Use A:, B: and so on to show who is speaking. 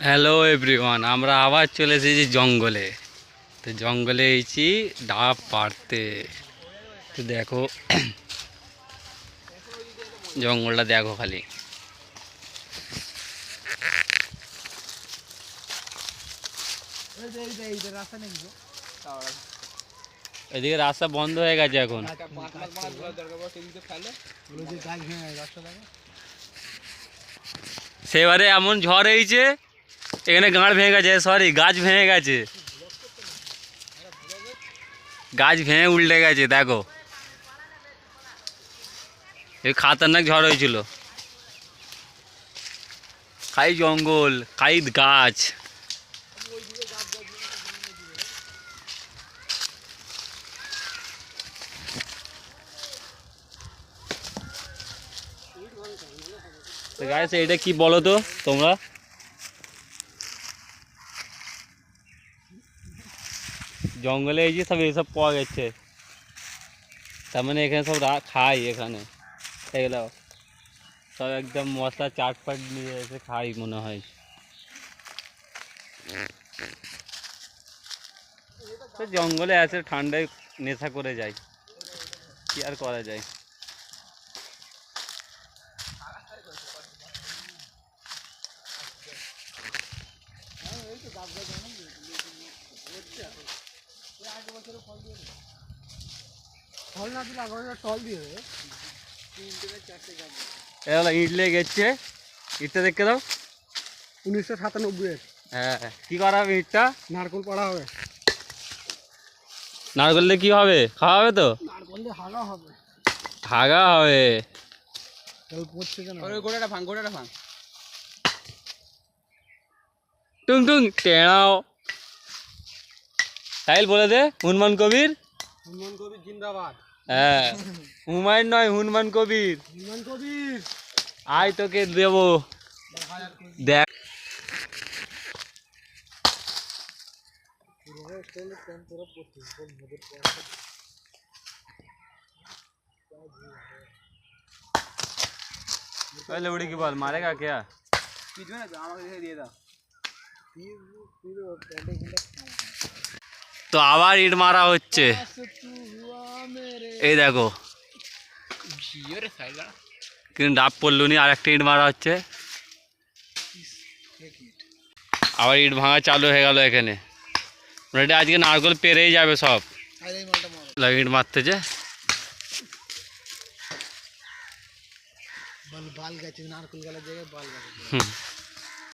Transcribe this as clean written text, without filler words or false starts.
A: Hello everyone, আমরা আবার চলে এসেছি জঙ্গলে। তো জঙ্গলে এসেছি ডাব পাড়তে। তো দেখো জঙ্গলটা দেখো খালি। এদিকে রাস্তা বন্ধ হয়ে গেছে এখন। সেবারে এমন ঝড় হয়েছে, এখানে গাঁড় ভেঙে গেছে, সরি গাছ ভেঙে গেছে, গাছ ভেঙে উল্টে গেছে। দেখো এই খাতারনাক ঝড় হয়েছিল। খাই জঙ্গল, খাই গাছ। তো গাইস এটা কি বলো তো তোমরা? জঙ্গলে এই যে সব এইসব পাওয়া গেছে, তার মানে এখানে সব খাই, এখানে এগুলো সব একদম মশলা চাটপাট নিয়ে এসে খাই মনে হয়। তো জঙ্গলে আছে, ঠান্ডায় নেশা করে যায়, কি আর করা যায়। এগুলো ইট লেগে গেছে, ইটটা দেখে দাও।
B: 1997
A: হ্যাঁ, কি করা হবে ইটটা?
B: নারকোল পড়া হবে।
A: নারকেল দিয়ে কি হবে? খাওয়া হবে তো?
B: নারকোল দিয়ে হাগা হবে।
A: হাগা হবে।
B: জল পড়ছে কেন? ওই গোড়াটা ভাঙ, গোড়াটা ভাঙ।
A: টুং টুং টেড়াও। সাহিল বলে দে হনুমান কবির।
B: হনুমান কবির জিন্দাবাদ।
A: হ্যাঁ, হুমায়ুন নয়, হনুমান কবির।
B: হনুমান কবির
A: আয় তোকে দেবো, দেখ। लौड़ी की बॉल मारेगा क्या? তো আবার ইট মারা হচ্ছে, এই দেখো। কিন্তু ডাব পড়লো নি, আর একটা ইট মারা হচ্ছে। আবার ইট ভাঙা চালু হয়ে গেল এখানে। মোটামুটি আজকে নারকেল পেরেই যাবে সব। ইট মারতেছে।
B: বাল গেছে, নারকেল গালের জায়গায় বাল গেছে।